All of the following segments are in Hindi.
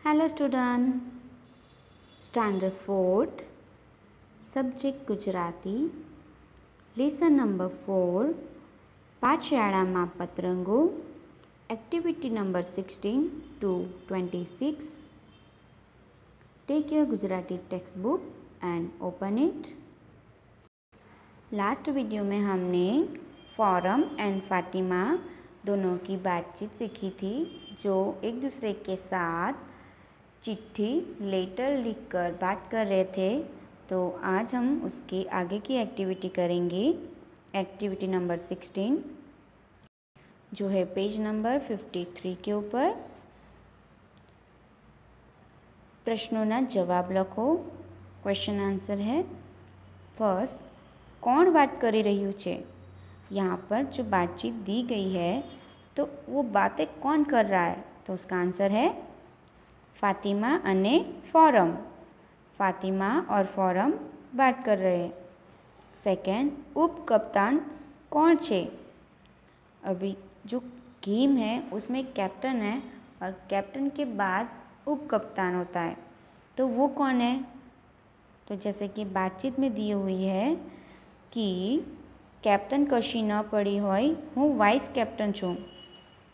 Hello student, Standard 4th, Subject Gujarati, Lesson number 4, પાઠશાળામાં પતંગો, Activity number 16 to 26. Take your Gujarati textbook and open it. Last video में हमने फॉरम एंड फातिमा दोनों की बातचीत सीखी थी, जो एक दूसरे के साथ चिट्ठी लेटर लिखकर बात कर रहे थे। तो आज हम उसके आगे की एक्टिविटी करेंगे। एक्टिविटी नंबर 16 जो है पेज नंबर 53 के ऊपर। प्रश्नों ना जवाब लखो। क्वेश्चन आंसर है। फर्स्ट, कौन बात करी रह्यु छे? यहाँ पर जो बातचीत दी गई है तो वो बातें कौन कर रहा है? तो उसका आंसर है फातिमा अने फॉरम। फातिमा और फॉरम बात कर रहे हैं। सेकेंड, उप कप्तान कौन छे? अभी जो गेम है उसमें कैप्टन है और कैप्टन के बाद उप कप्तान होता है, तो वो कौन है? तो जैसे कि बातचीत में दी हुई है कि कैप्टन कशी न पड़ी होय, हूँ वाइस कैप्टन छूँ।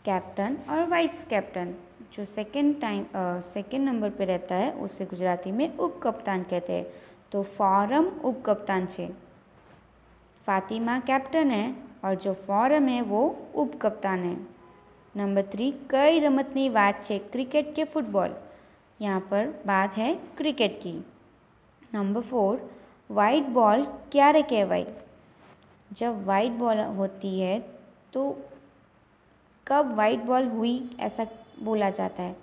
कैप्टन और वाइस कैप्टन जो सेकेंड नंबर पे रहता है उसे गुजराती में उप कप्तान कहते हैं। तो फॉरम उप कप्तान छे, फातिमा कैप्टन है और जो फॉरम है वो उप कप्तान है। नंबर 3, कई रमतनी बात छे? क्रिकेट के फुटबॉल? यहाँ पर बात है क्रिकेट की। नंबर 4, वाइट बॉल क्यारे कहवाय? जब वाइट बॉल होती है तो कब वाइट बॉल हुई ऐसा बोला जाता है?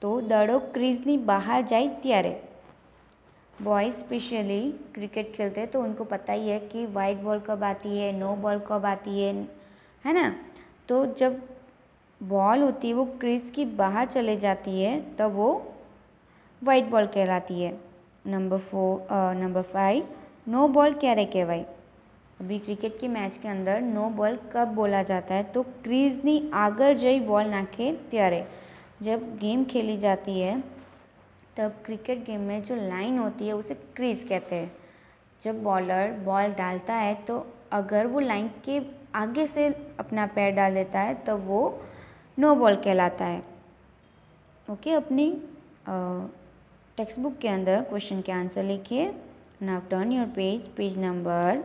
तो दड़ो क्रीजनी बाहर जाए त्यारे। बॉयज़ स्पेशली क्रिकेट खेलते हैं तो उनको पता ही है कि वाइट बॉल कब आती है, नो बॉल कब आती है ना। तो जब बॉल होती है वो क्रीज की बाहर चले जाती है तब वो वाइट बॉल कहलाती है। नंबर 5, नो बॉल क्यारे कहवाय? अभी क्रिकेट के मैच के अंदर नो बॉल कब बोला जाता है? तो क्रीजनी आगर जई बॉल नाखे त्यारे। जब गेम खेली जाती है तब क्रिकेट गेम में जो लाइन होती है उसे क्रीज कहते हैं। जब बॉलर बॉल डालता है तो अगर वो लाइन के आगे से अपना पैर डाल देता है तब तो वो नो बॉल कहलाता है। ओके, अपनी टेक्स्ट बुक के अंदर क्वेश्चन के आंसर लिखिए। Now turn your page number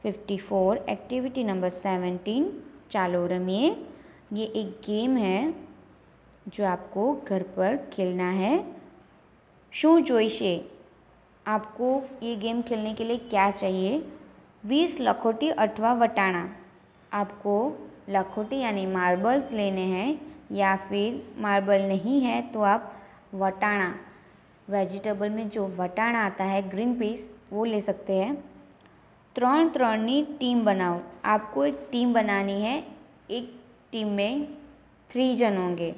54, activity number 17। चालो रमिए। ये एक गेम है जो आपको घर पर खेलना है। शू जोईशे? आपको ये गेम खेलने के लिए क्या चाहिए? 20 लखोटी अथवा वटाणा। आपको लखोटी यानी मार्बल्स लेने हैं, या फिर मार्बल नहीं है तो आप वटाणा, वेजिटेबल में जो वटाणा आता है ग्रीन पीस, वो ले सकते हैं। 3-3 टीम बनाओ। आपको एक टीम बनानी है। एक टीम में 3 जन होंगे।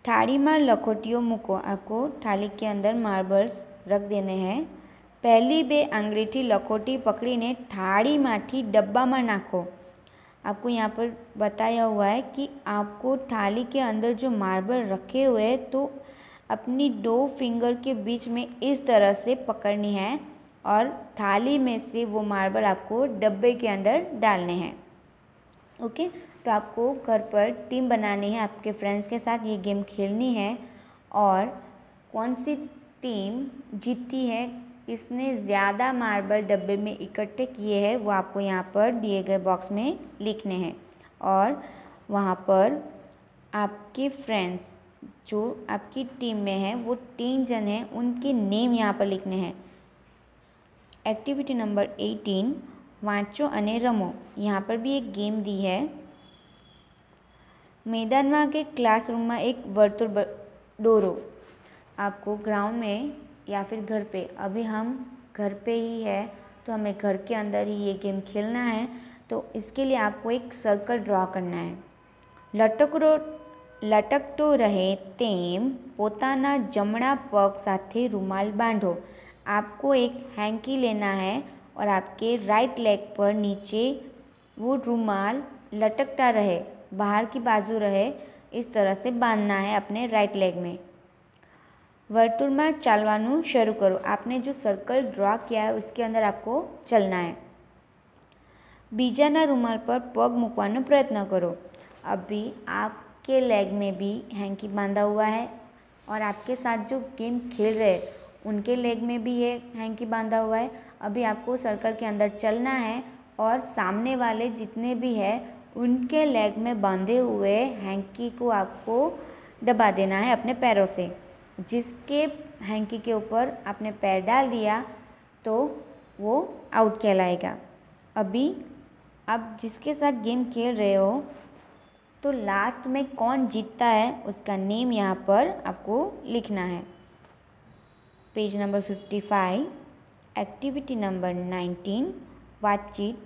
थाली में लखोटियों मूको। आपको थाली के अंदर मार्बल्स रख देने हैं। पहली 2 आंगळीथी लखोटी पकड़ीने थाली मांथी डब्बा में नाखो। आपको यहाँ पर बताया हुआ है कि आपको थाली के अंदर जो मार्बल रखे हुए हैं तो अपनी 2 फिंगर के बीच में इस तरह से पकड़नी है और थाली में से वो मार्बल आपको डब्बे के अंदर डालने हैं। ओके, तो आपको घर पर टीम बनानी है, आपके फ्रेंड्स के साथ ये गेम खेलनी है। और कौन सी टीम जीतती है, इसने ज़्यादा मार्बल डब्बे में इकट्ठे किए हैं, वो आपको यहाँ पर दिए गए बॉक्स में लिखने हैं। और वहाँ पर आपके फ्रेंड्स जो आपकी टीम में है वो 3 जन हैं, उनके नेम यहाँ पर लिखने हैं। एक्टिविटी नंबर 18, वाँचो अने रमो। यहाँ पर भी एक गेम दी है। मैदान में के क्लासरूम में एक वर्तुळ दौरो। आपको ग्राउंड में या फिर घर पे, अभी हम घर पे ही है तो हमें घर के अंदर ही ये गेम खेलना है। तो इसके लिए आपको एक सर्कल ड्रॉ करना है। लटकतो रहे तेम पोताना जमणा पग साथे रूमाल बांधो। आपको एक हैंकी लेना है और आपके राइट लेग पर नीचे वो रूमाल लटकता रहे, बाहर की बाजू रहे, इस तरह से बांधना है अपने राइट लेग में। વર્તુળમાં ચાલવાનું શરૂ કરો। आपने जो सर्कल ड्रॉ किया है उसके अंदर आपको चलना है। बीजाना रुमाल पर पग मूकવાનો प्रयत्न करो। अभी आपके लेग में भी हैंकी बांधा हुआ है और आपके साथ जो गेम खेल रहे हैं उनके लेग में भी ये हैंकी बांधा हुआ है। अभी आपको सर्कल के अंदर चलना है और सामने वाले जितने भी है उनके लेग में बांधे हुए हैंकी को आपको दबा देना है अपने पैरों से। जिसके हैंकी के ऊपर आपने पैर डाल दिया तो वो आउट कहलाएगा। अभी आप जिसके साथ गेम खेल रहे हो तो लास्ट में कौन जीतता है उसका नेम यहाँ पर आपको लिखना है। पेज नंबर 55, एक्टिविटी नंबर 19 बातचीत।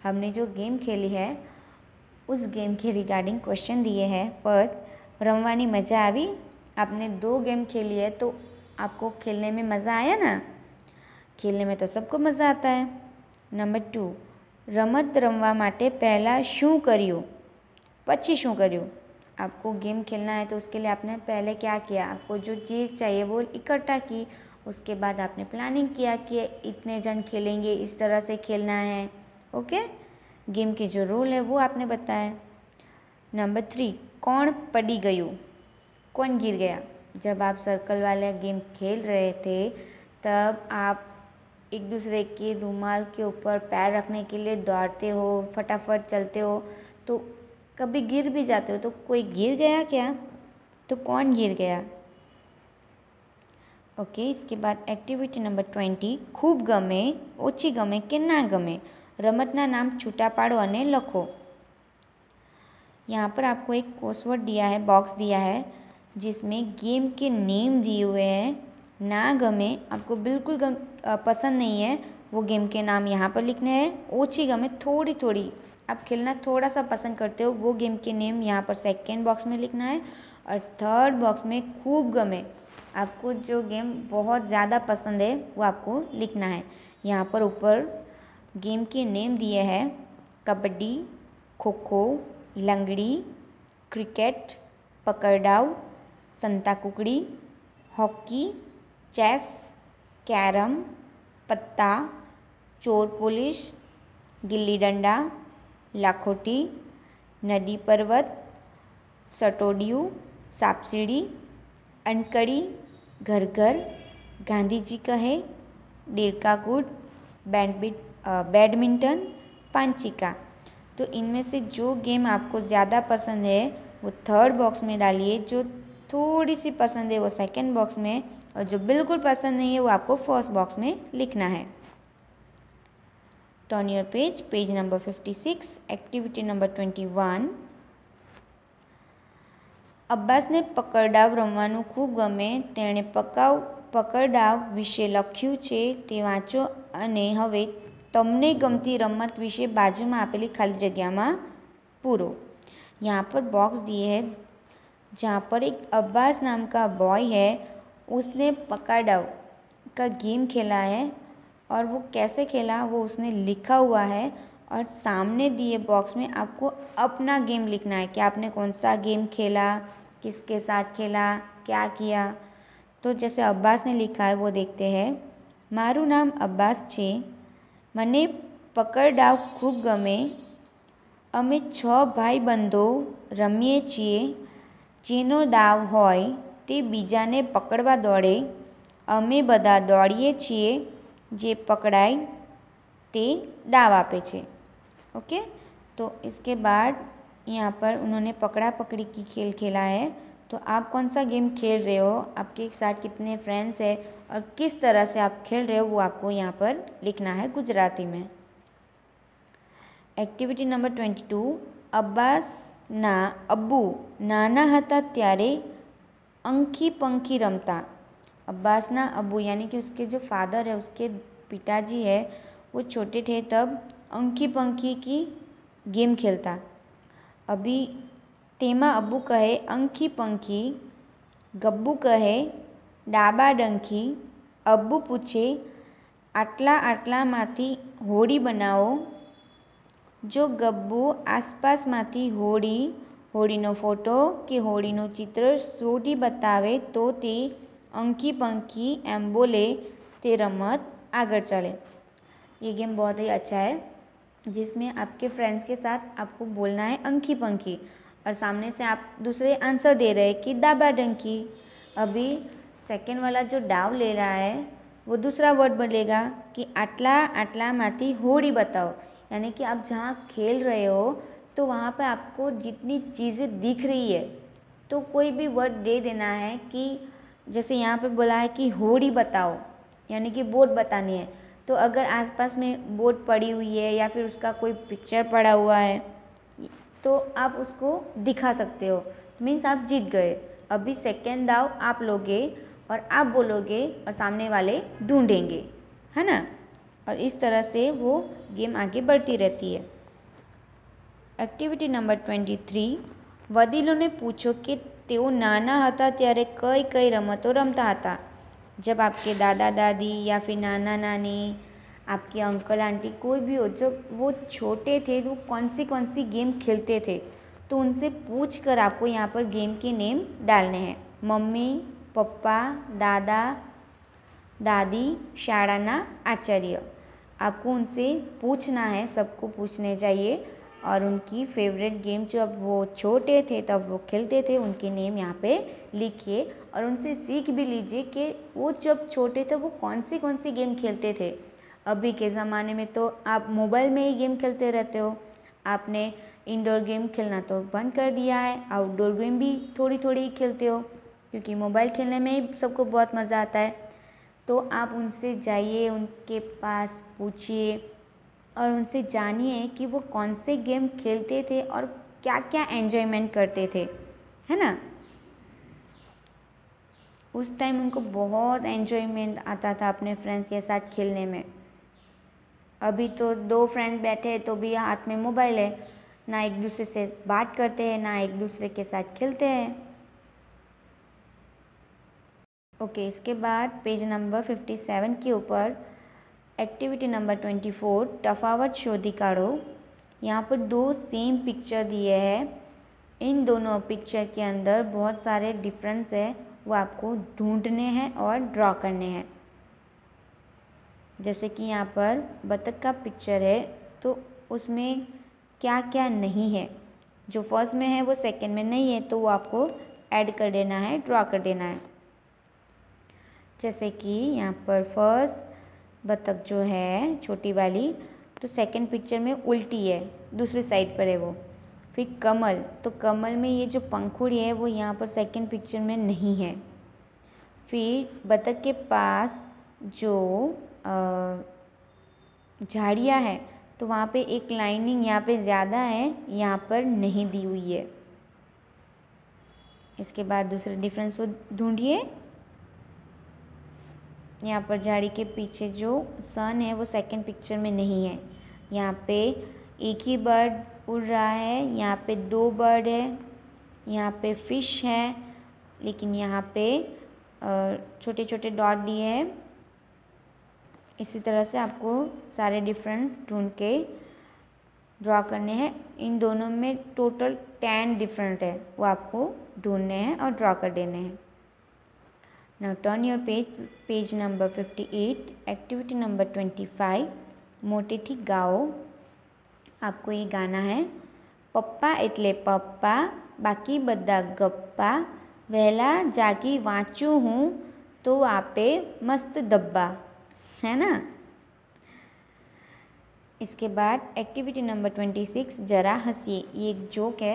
हमने जो गेम खेली है उस गेम के रिगार्डिंग क्वेश्चन दिए हैं। फर्स्ट, रमवानी मज़ा आवी। आपने 2 गेम खेली है तो आपको खेलने में मज़ा आया ना? खेलने में तो सबको मज़ा आता है। नंबर 2, रमत रमवा माटे पहला शू कर्યું पछी शू कर्યું। आपको गेम खेलना है तो उसके लिए आपने पहले क्या किया? आपको जो चीज़ चाहिए वो इकट्ठा की। उसके बाद आपने प्लानिंग किया कि इतने जन खेलेंगे, इस तरह से खेलना है। ओके, गेम के जो रूल है वो आपने बताया। नंबर 3, कौन पड़ी गયું, कौन गिर गया। जब आप सर्कल वाले गेम खेल रहे थे तब आप एक दूसरे के रुमाल के ऊपर पैर रखने के लिए दौड़ते हो, फटाफट चलते हो, तो कभी गिर भी जाते हो। तो कोई गिर गया क्या? तो कौन गिर गया? ओके, इसके बाद एक्टिविटी नंबर 20, खूब गमे, ओછી गमे के ना गमे। रमतना नाम छूटा पाड़ो अने लखो। यहाँ पर आपको एक कोर्सवर्ड दिया है, बॉक्स दिया है जिसमें गेम के नेम दिए हुए हैं। ना गमे आपको बिल्कुल पसंद नहीं है वो गेम के नाम यहाँ पर लिखने हैं। ओછી गमे थोड़ी थोड़ी आप खेलना थोड़ा सा पसंद करते हो वो गेम के नेम यहाँ पर सेकेंड बॉक्स में लिखना है। और थर्ड बॉक्स में खूब गमे आपको जो गेम बहुत ज़्यादा पसंद है वो आपको लिखना है। यहाँ पर ऊपर गेम के नेम दिए हैं, कबड्डी, खो खो, लंगड़ी, क्रिकेट, पकड़दाव, संता कुकड़ी, हॉकी, चेस, कैरम, पत्ता, चोर पुलिस, गिल्ली डंडा, लाखोटी, नदी पर्वत, सटोडियू, सांप सीढ़ी, अनकड़ी, घर घर, गांधी जी कहे, डेढ़का कूद, बैडमिंटन, पांचिका। तो इनमें से जो गेम आपको ज़्यादा पसंद है वो थर्ड बॉक्स में डालिए, जो थोड़ी सी पसंद है वो सेकंड बॉक्स में, और जो बिल्कुल पसंद नहीं है वो आपको फर्स्ट बॉक्स में लिखना है। Turn your page, page number 56, activity number 21। અબ્બાસને પકડદાવ રમવાનું ખૂબ ગમે। તેણે પકડદાવ વિશે લખ્યું છે તે વાંચો અને હવે તમને ગમતી રમત વિશે બાજુમાં આપેલી ખાલી જગ્યામાં પૂરો। यहाँ पर बॉक्स दिए है जहाँ पर एक अब्बास नाम का बॉय है, उसने पकड़दाव का गेम खेला है और वो कैसे खेला वो उसने लिखा हुआ है। और सामने दिए बॉक्स में आपको अपना गेम लिखना है कि आपने कौन सा गेम खेला, किसके साथ खेला, क्या किया। तो जैसे अब्बास ने लिखा है वो देखते हैं। मारू नाम अब्बास छे, मने पकड़दाव खूब गमे। अमे 6 भाईबंधो रमीए छीए। जेनो दाव होय ते बीजाने पकड़वा दौड़े। अमे बधा दौड़ीए छीए, जे पकड़ाय ते दाव आपे छे। ओके, तो इसके बाद यहाँ पर उन्होंने पकड़ा पकड़ी की खेल खेला है। तो आप कौन सा गेम खेल रहे हो, आपके साथ कितने फ्रेंड्स हैं और किस तरह से आप खेल रहे हो वो आपको यहाँ पर लिखना है गुजराती में। एक्टिविटी नंबर 22, अब्बासना अब्बू नाना हता त्यारे अंखी पंखी रमता। अब्बासना अब्बू यानी कि उसके जो फादर है, उसके पिताजी है, वो छोटे थे तब अंखी पंखी की गेम खेलता। अभी तेमा अब्बू कहे अंखी पंखी, गब्बू कहे डाबा डंखी। अब्बू पूछे आटला आटलामांथी होड़ी बनावो। जो गब्बू आसपासमांथी होड़ीनो फोटो के होड़ीनो चित्र शोधी बतावे तो ते अंकी पंकी एम बोले ते रमत आगे चले। ये गेम बहुत ही अच्छा है जिसमें आपके फ्रेंड्स के साथ आपको बोलना है अंकी पंकी और सामने से आप दूसरे आंसर दे रहे हैं कि दाबा डंकी। अभी सेकेंड वाला जो डाव ले रहा है वो दूसरा वर्ड बोलेगा कि आटला आटला माती होड़ी बताओ, यानी कि आप जहाँ खेल रहे हो तो वहाँ पे आपको जितनी चीज़ें दिख रही है तो कोई भी वर्ड दे देना है कि जैसे यहाँ पे बोला है कि होड़ी बताओ, यानी कि बोर्ड बतानी है। तो अगर आसपास में बोर्ड पड़ी हुई है या फिर उसका कोई पिक्चर पड़ा हुआ है तो आप उसको दिखा सकते हो, मीन्स आप जीत गए। अभी सेकेंड दाव आप लोगे और आप बोलोगे और सामने वाले ढूंढेंगे, है ना। और इस तरह से वो गेम आगे बढ़ती रहती है। एक्टिविटी नंबर 23, વડીલોને પૂછો કે તેઓ નાના હતા ત્યારે કઈ કઈ રમતો રમતા હતા। जब आपके दादा दादी या फिर नाना नानी, आपके अंकल आंटी कोई भी हो, जब वो छोटे थे तो कौन सी गेम खेलते थे, तो उनसे पूछ कर आपको यहाँ पर गेम के नेम डालने हैं। मम्मी, पप्पा, दादा, दादी, शाळाना आचार्य, आपको उनसे पूछना है, सबको पूछने चाहिए। और उनकी फेवरेट गेम जो अब वो छोटे थे तब वो खेलते थे उनके नेम यहाँ पे लिखिए और उनसे सीख भी लीजिए कि वो जब छोटे थे वो कौन सी गेम खेलते थे। अभी के ज़माने में तो आप मोबाइल में ही गेम खेलते रहते हो, आपने इंडोर गेम खेलना तो बंद कर दिया है, आउटडोर गेम भी थोड़ी थोड़ी खेलते हो क्योंकि मोबाइल खेलने में ही सबको बहुत मज़ा आता है। तो आप उनसे जाइए, उनके पास पूछिए और उनसे जानिए कि वो कौन से गेम खेलते थे और क्या क्या एन्जॉयमेंट करते थे, है ना। उस टाइम उनको बहुत एन्जॉयमेंट आता था अपने फ्रेंड्स के साथ खेलने में। अभी तो दो फ्रेंड बैठे हैं तो भी हाथ में मोबाइल है, ना एक दूसरे से बात करते हैं ना एक दूसरे के साथ खेलते हैं। ओके, इसके बाद पेज नंबर 57 के ऊपर एक्टिविटी नंबर 24, तफावत शोधी काढ़ो। यहाँ पर दो सेम पिक्चर दिए हैं, इन दोनों पिक्चर के अंदर बहुत सारे डिफरेंस है, वो आपको ढूंढने हैं और ड्रॉ करने हैं। जैसे कि यहाँ पर बतख का पिक्चर है तो उसमें क्या क्या नहीं है, जो फर्स्ट में है वो सेकंड में नहीं है, तो वो आपको ऐड कर देना है, ड्रॉ कर देना है। जैसे कि यहाँ पर फर्स्ट बतख जो है छोटी वाली, तो सेकंड पिक्चर में उल्टी है, दूसरी साइड पर है वो। फिर कमल, तो कमल में ये जो पंखुड़ी है वो यहाँ पर सेकंड पिक्चर में नहीं है। फिर बतख के पास जो झाड़ियाँ है तो वहाँ पे एक लाइनिंग यहाँ पे ज़्यादा है, यहाँ पर नहीं दी हुई है। इसके बाद दूसरे डिफरेंस को ढूंढिए। यहाँ पर झाड़ी के पीछे जो सन है वो सेकंड पिक्चर में नहीं है, यहाँ पे एक ही बर्ड उड़ रहा है, यहाँ पे दो बर्ड है, यहाँ पे फिश है, लेकिन यहाँ पे छोटे छोटे डॉट दिए हैं। इसी तरह से आपको सारे डिफरेंस ढूंढ के ड्रॉ करने हैं। इन दोनों में टोटल 10 डिफरेंट है, वो आपको ढूंढने हैं और ड्रॉ कर देने हैं। Now turn your page number 58, activity number 25, मोटेથી गाओ। आपको ये गाना है। पप्पा એટલે પપ્પા, બાકી બધા ગપ્પા, વહેલા જાગી વાંચું હું તો આપે મસ્ત ડબ્બા, है ना। इसके बाद एक्टिविटी नंबर 26, जरा हंसिए। ये एक जोक है।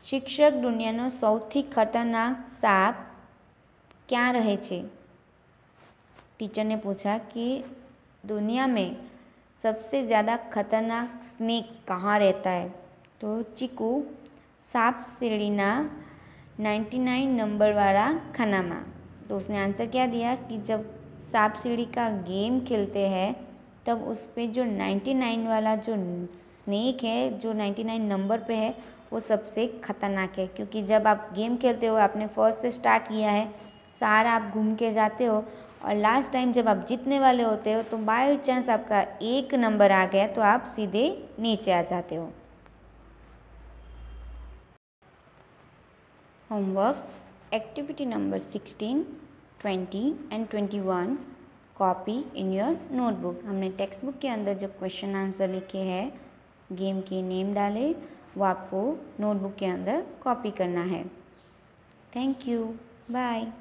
शिक्षक दुनियाનો સૌથી खतरनाक सांप क्या रहे छे। टीचर ने पूछा कि दुनिया में सबसे ज़्यादा खतरनाक स्नेक कहाँ रहता है, तो चीकू सांप सीढ़ीना 99 नंबर वाला खाना में। तो उसने आंसर क्या दिया कि जब सांप सीढ़ी का गेम खेलते हैं तब उस पर जो 99 वाला जो स्नेक है, जो 99 नंबर पे है, वो सबसे ख़तरनाक है। क्योंकि जब आप गेम खेलते हो, आपने फर्स्ट से स्टार्ट किया है, सारा आप घूम के जाते हो और लास्ट टाइम जब आप जीतने वाले होते हो तो बाय चांस आपका एक नंबर आ गया तो आप सीधे नीचे आ जाते हो। Homework, activity number 16, 20 and 21 copy in your notebook. हमने टेक्स्ट बुक के अंदर जो क्वेश्चन आंसर लिखे हैं, गेम के नेम डाले, वो आपको नोटबुक के अंदर कॉपी करना है। Thank you, bye.